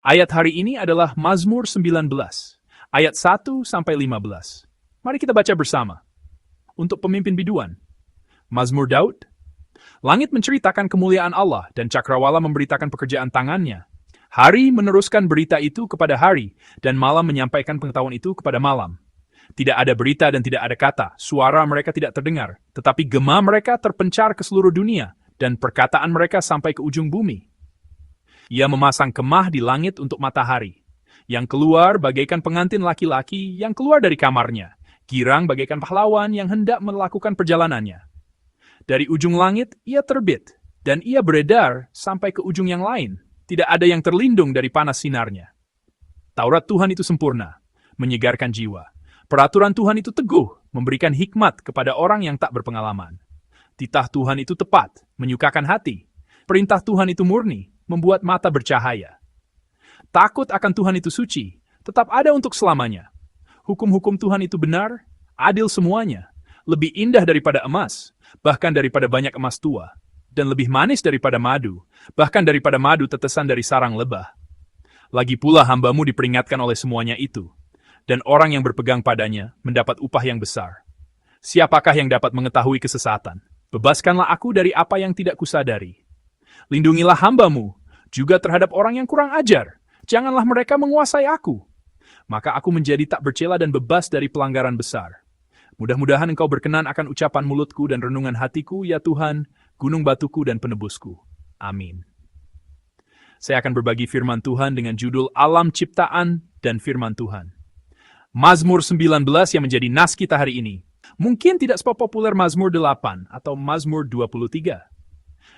Ayat hari ini adalah Mazmur 19, ayat 1-15. Mari kita baca bersama. Untuk pemimpin biduan, Mazmur Daud. Langit menceritakan kemuliaan Allah dan cakrawala memberitakan pekerjaan tangannya. Hari meneruskan berita itu kepada hari, dan malam menyampaikan pengetahuan itu kepada malam. Tidak ada berita dan tidak ada kata, suara mereka tidak terdengar, tetapi gema mereka terpencar ke seluruh dunia, dan perkataan mereka sampai ke ujung bumi. Ia memasang kemah di langit untuk matahari, yang keluar bagaikan pengantin laki-laki yang keluar dari kamarnya, girang bagaikan pahlawan yang hendak melakukan perjalanannya. Dari ujung langit ia terbit, dan ia beredar sampai ke ujung yang lain. Tidak ada yang terlindung dari panas sinarnya. Taurat Tuhan itu sempurna, menyegarkan jiwa. Peraturan Tuhan itu teguh, memberikan hikmat kepada orang yang tak berpengalaman. Titah Tuhan itu tepat, menyukakan hati. Perintah Tuhan itu murni, membuat mata bercahaya. Takut akan Tuhan itu suci, tetap ada untuk selamanya. Hukum-hukum Tuhan itu benar, adil semuanya, lebih indah daripada emas, bahkan daripada banyak emas tua, dan lebih manis daripada madu, bahkan daripada madu tetesan dari sarang lebah. Lagi pula hamba-Mu diperingatkan oleh semuanya itu, dan orang yang berpegang padanya mendapat upah yang besar. Siapakah yang dapat mengetahui kesesatan? Bebaskanlah aku dari apa yang tidak kusadari. Lindungilah hamba-Mu, juga terhadap orang yang kurang ajar. Janganlah mereka menguasai aku. Maka aku menjadi tak bercela dan bebas dari pelanggaran besar. Mudah-mudahan Engkau berkenan akan ucapan mulutku dan renungan hatiku, ya Tuhan, gunung batuku dan penebusku. Amin. Saya akan berbagi firman Tuhan dengan judul Alam Ciptaan dan Firman Tuhan. Mazmur 19 yang menjadi nas kita hari ini, mungkin tidak sepopuler Mazmur 8 atau Mazmur 23.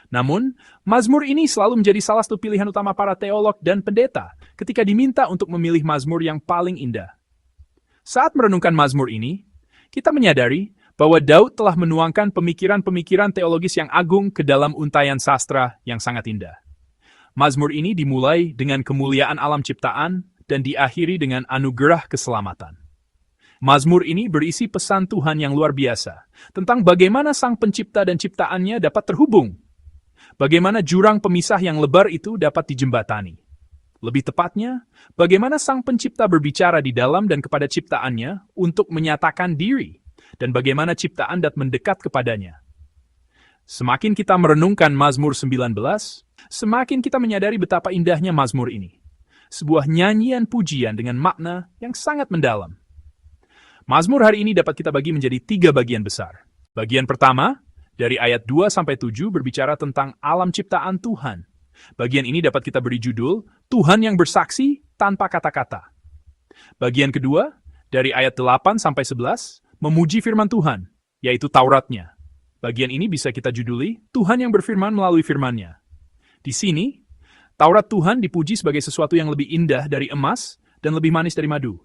Namun, Mazmur ini selalu menjadi salah satu pilihan utama para teolog dan pendeta ketika diminta untuk memilih Mazmur yang paling indah. Saat merenungkan Mazmur ini, kita menyadari bahwa Daud telah menuangkan pemikiran-pemikiran teologis yang agung ke dalam untayan sastra yang sangat indah. Mazmur ini dimulai dengan kemuliaan alam ciptaan dan diakhiri dengan anugerah keselamatan. Mazmur ini berisi pesan Tuhan yang luar biasa tentang bagaimana Sang Pencipta dan ciptaannya dapat terhubung. Bagaimana jurang pemisah yang lebar itu dapat dijembatani. Lebih tepatnya, bagaimana Sang Pencipta berbicara di dalam dan kepada ciptaannya untuk menyatakan diri, dan bagaimana ciptaan dapat mendekat kepadanya. Semakin kita merenungkan Mazmur 19, semakin kita menyadari betapa indahnya Mazmur ini. Sebuah nyanyian pujian dengan makna yang sangat mendalam. Mazmur hari ini dapat kita bagi menjadi 3 bagian besar. Bagian pertama, dari ayat 2-7 berbicara tentang alam ciptaan Tuhan. Bagian ini dapat kita beri judul, Tuhan yang bersaksi tanpa kata-kata. Bagian kedua, dari ayat 8-11, memuji firman Tuhan, yaitu Tauratnya. Bagian ini bisa kita juduli, Tuhan yang berfirman melalui firman-Nya. Di sini, Taurat Tuhan dipuji sebagai sesuatu yang lebih indah dari emas dan lebih manis dari madu.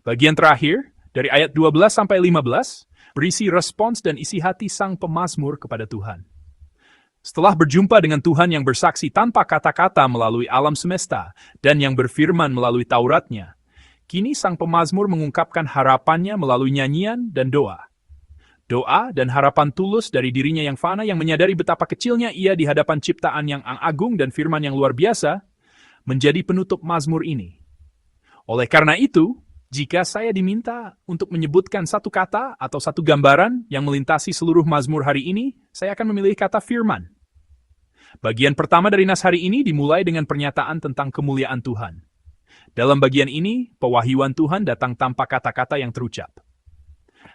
Bagian terakhir, dari ayat 12-15, berisi respons dan isi hati sang pemazmur kepada Tuhan. Setelah berjumpa dengan Tuhan yang bersaksi tanpa kata-kata melalui alam semesta dan yang berfirman melalui Tauratnya, kini sang pemazmur mengungkapkan harapannya melalui nyanyian dan doa. Doa dan harapan tulus dari dirinya yang fana yang menyadari betapa kecilnya ia di hadapan ciptaan yang agung dan firman yang luar biasa, menjadi penutup mazmur ini. Oleh karena itu, jika saya diminta untuk menyebutkan satu kata atau satu gambaran yang melintasi seluruh mazmur hari ini, saya akan memilih kata firman. Bagian pertama dari nas hari ini dimulai dengan pernyataan tentang kemuliaan Tuhan. Dalam bagian ini, pewahyuan Tuhan datang tanpa kata-kata yang terucap.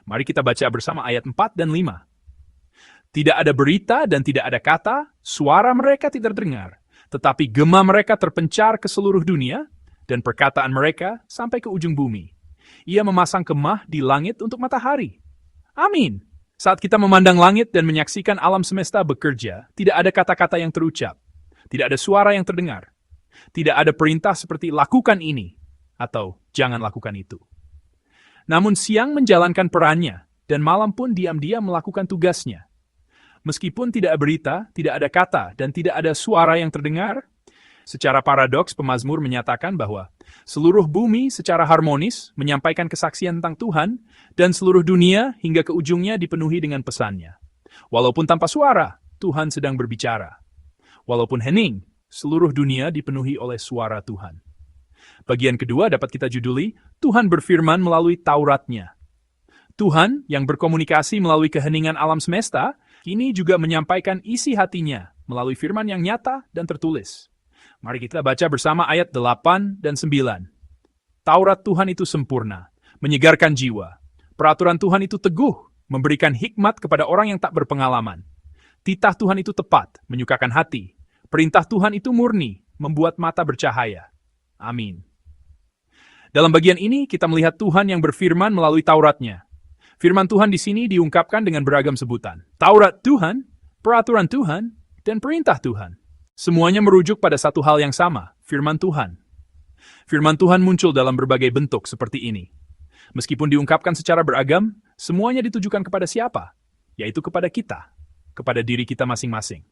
Mari kita baca bersama ayat 4 dan 5. Tidak ada berita dan tidak ada kata, suara mereka tidak terdengar, tetapi gema mereka terpencar ke seluruh dunia, dan perkataan mereka sampai ke ujung bumi. Ia memasang kemah di langit untuk matahari. Amin. Saat kita memandang langit dan menyaksikan alam semesta bekerja, tidak ada kata-kata yang terucap. Tidak ada suara yang terdengar. Tidak ada perintah seperti lakukan ini, atau jangan lakukan itu. Namun siang menjalankan perannya, dan malam pun diam-diam melakukan tugasnya. Meskipun tidak berita, tidak ada kata, dan tidak ada suara yang terdengar, secara paradoks, pemazmur menyatakan bahwa seluruh bumi secara harmonis menyampaikan kesaksian tentang Tuhan dan seluruh dunia hingga ke ujungnya dipenuhi dengan pesannya. Walaupun tanpa suara, Tuhan sedang berbicara. Walaupun hening, seluruh dunia dipenuhi oleh suara Tuhan. Bagian kedua dapat kita juduli, Tuhan berfirman melalui Tauratnya. Tuhan yang berkomunikasi melalui keheningan alam semesta, kini juga menyampaikan isi hatinya melalui firman yang nyata dan tertulis. Mari kita baca bersama ayat 8 dan 9. Taurat Tuhan itu sempurna, menyegarkan jiwa. Peraturan Tuhan itu teguh, memberikan hikmat kepada orang yang tak berpengalaman. Titah Tuhan itu tepat, menyukakan hati. Perintah Tuhan itu murni, membuat mata bercahaya. Amin. Dalam bagian ini, kita melihat Tuhan yang berfirman melalui Tauratnya. Firman Tuhan di sini diungkapkan dengan beragam sebutan. Taurat Tuhan, peraturan Tuhan, dan perintah Tuhan. Semuanya merujuk pada satu hal yang sama, firman Tuhan. Firman Tuhan muncul dalam berbagai bentuk seperti ini. Meskipun diungkapkan secara beragam, semuanya ditujukan kepada siapa? Yaitu kepada kita, kepada diri kita masing-masing.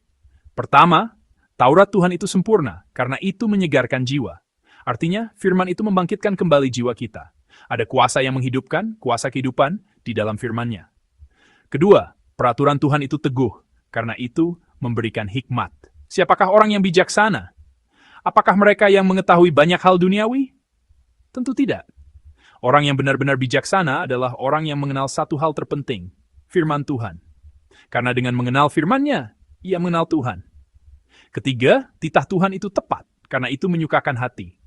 Pertama, Taurat Tuhan itu sempurna, karena itu menyegarkan jiwa. Artinya, firman itu membangkitkan kembali jiwa kita. Ada kuasa yang menghidupkan, kuasa kehidupan, di dalam firman-Nya. Kedua, peraturan Tuhan itu teguh, karena itu memberikan hikmat. Siapakah orang yang bijaksana? Apakah mereka yang mengetahui banyak hal duniawi? Tentu tidak. Orang yang benar-benar bijaksana adalah orang yang mengenal satu hal terpenting, firman Tuhan. Karena dengan mengenal firman-Nya, ia mengenal Tuhan. Ketiga, titah Tuhan itu tepat, karena itu menyukakan hati.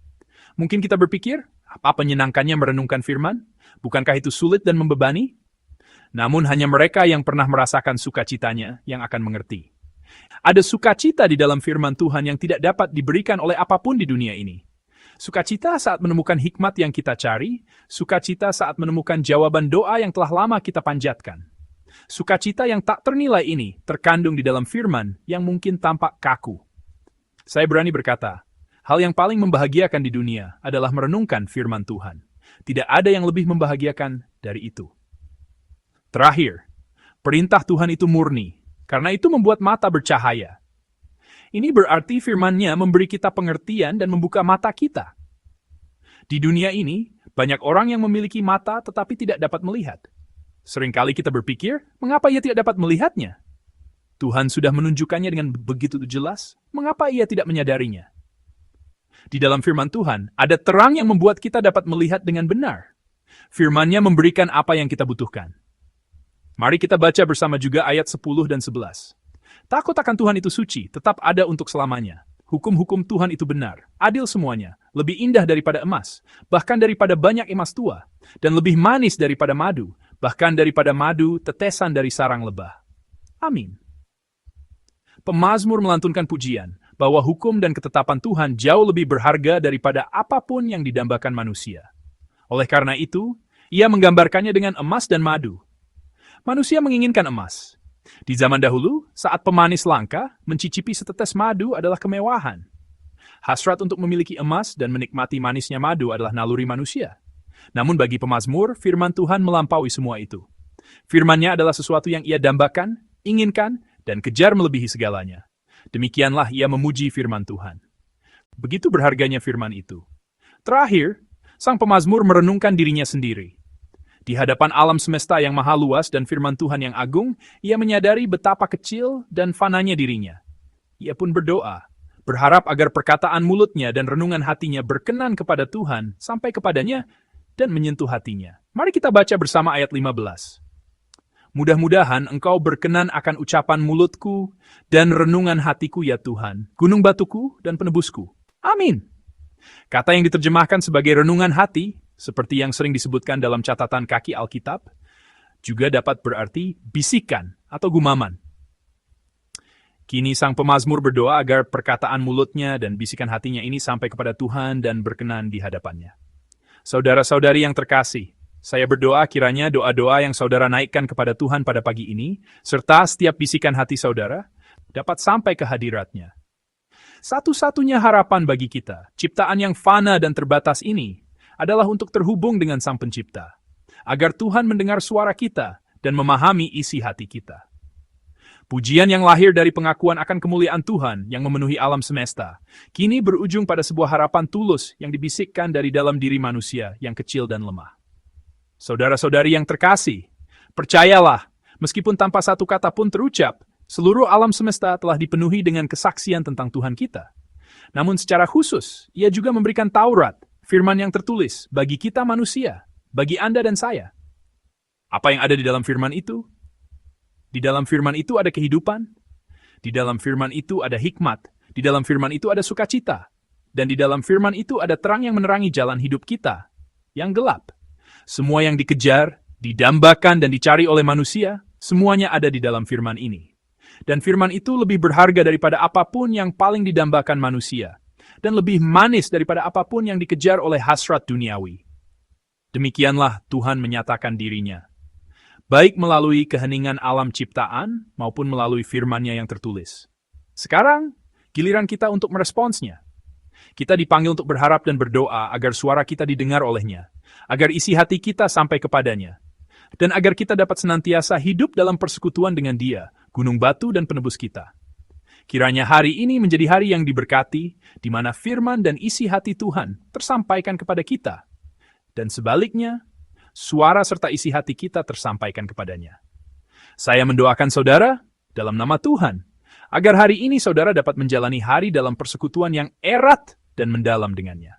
Mungkin kita berpikir, apa menyenangkannya merenungkan firman? Bukankah itu sulit dan membebani? Namun hanya mereka yang pernah merasakan sukacitanya yang akan mengerti. Ada sukacita di dalam firman Tuhan yang tidak dapat diberikan oleh apapun di dunia ini. Sukacita saat menemukan hikmat yang kita cari, sukacita saat menemukan jawaban doa yang telah lama kita panjatkan. Sukacita yang tak ternilai ini terkandung di dalam firman yang mungkin tampak kaku. Saya berani berkata, hal yang paling membahagiakan di dunia adalah merenungkan firman Tuhan. Tidak ada yang lebih membahagiakan dari itu. Terakhir, perintah Tuhan itu murni, karena itu membuat mata bercahaya. Ini berarti firman-Nya memberi kita pengertian dan membuka mata kita. Di dunia ini, banyak orang yang memiliki mata tetapi tidak dapat melihat. Seringkali kita berpikir, mengapa ia tidak dapat melihatnya? Tuhan sudah menunjukkannya dengan begitu jelas, mengapa ia tidak menyadarinya? Di dalam firman Tuhan, ada terang yang membuat kita dapat melihat dengan benar. Firman-Nya memberikan apa yang kita butuhkan. Mari kita baca bersama juga ayat 10 dan 11. Takut akan Tuhan itu suci, tetap ada untuk selamanya. Hukum-hukum Tuhan itu benar, adil semuanya, lebih indah daripada emas, bahkan daripada banyak emas tua, dan lebih manis daripada madu, bahkan daripada madu tetesan dari sarang lebah. Amin. Pemazmur melantunkan pujian, bahwa hukum dan ketetapan Tuhan jauh lebih berharga daripada apapun yang didambakan manusia. Oleh karena itu, ia menggambarkannya dengan emas dan madu. Manusia menginginkan emas. Di zaman dahulu, saat pemanis langka, mencicipi setetes madu adalah kemewahan. Hasrat untuk memiliki emas dan menikmati manisnya madu adalah naluri manusia. Namun bagi pemazmur, firman Tuhan melampaui semua itu. Firman-Nya adalah sesuatu yang ia dambakan, inginkan, dan kejar melebihi segalanya. Demikianlah ia memuji firman Tuhan. Begitu berharganya firman itu. Terakhir, sang pemazmur merenungkan dirinya sendiri. Di hadapan alam semesta yang maha luas dan firman Tuhan yang agung, ia menyadari betapa kecil dan fananya dirinya. Ia pun berdoa, berharap agar perkataan mulutnya dan renungan hatinya berkenan kepada Tuhan sampai kepadanya dan menyentuh hatinya. Mari kita baca bersama ayat 15. Mudah-mudahan engkau berkenan akan ucapan mulutku dan renungan hatiku ya Tuhan, gunung batuku dan penebusku. Amin. Kata yang diterjemahkan sebagai renungan hati, seperti yang sering disebutkan dalam catatan kaki Alkitab, juga dapat berarti bisikan atau gumaman. Kini sang pemazmur berdoa agar perkataan mulutnya dan bisikan hatinya ini sampai kepada Tuhan dan berkenan di hadapannya. Saudara-saudari yang terkasih, saya berdoa kiranya doa-doa yang saudara naikkan kepada Tuhan pada pagi ini, serta setiap bisikan hati saudara, dapat sampai ke hadirat-Nya. Satu-satunya harapan bagi kita, ciptaan yang fana dan terbatas ini, adalah untuk terhubung dengan Sang Pencipta, agar Tuhan mendengar suara kita dan memahami isi hati kita. Pujian yang lahir dari pengakuan akan kemuliaan Tuhan yang memenuhi alam semesta, kini berujung pada sebuah harapan tulus yang dibisikkan dari dalam diri manusia yang kecil dan lemah. Saudara-saudari yang terkasih, percayalah, meskipun tanpa satu kata pun terucap, seluruh alam semesta telah dipenuhi dengan kesaksian tentang Tuhan kita. Namun secara khusus, ia juga memberikan Taurat, Firman yang tertulis bagi kita manusia, bagi Anda dan saya. Apa yang ada di dalam firman itu? Di dalam firman itu ada kehidupan, di dalam firman itu ada hikmat, di dalam firman itu ada sukacita, dan di dalam firman itu ada terang yang menerangi jalan hidup kita, yang gelap. Semua yang dikejar, didambakan, dan dicari oleh manusia, semuanya ada di dalam firman ini. Dan firman itu lebih berharga daripada apapun yang paling didambakan manusia, dan lebih manis daripada apapun yang dikejar oleh hasrat duniawi. Demikianlah Tuhan menyatakan dirinya, baik melalui keheningan alam ciptaan maupun melalui firman-Nya yang tertulis. Sekarang, giliran kita untuk meresponsnya. Kita dipanggil untuk berharap dan berdoa agar suara kita didengar oleh-Nya, agar isi hati kita sampai kepadanya, dan agar kita dapat senantiasa hidup dalam persekutuan dengan Dia, gunung batu dan penebus kita. Kiranya hari ini menjadi hari yang diberkati, di mana firman dan isi hati Tuhan tersampaikan kepada kita, dan sebaliknya, suara serta isi hati kita tersampaikan kepadanya. Saya mendoakan saudara, dalam nama Tuhan, agar hari ini saudara dapat menjalani hari dalam persekutuan yang erat dan mendalam dengannya.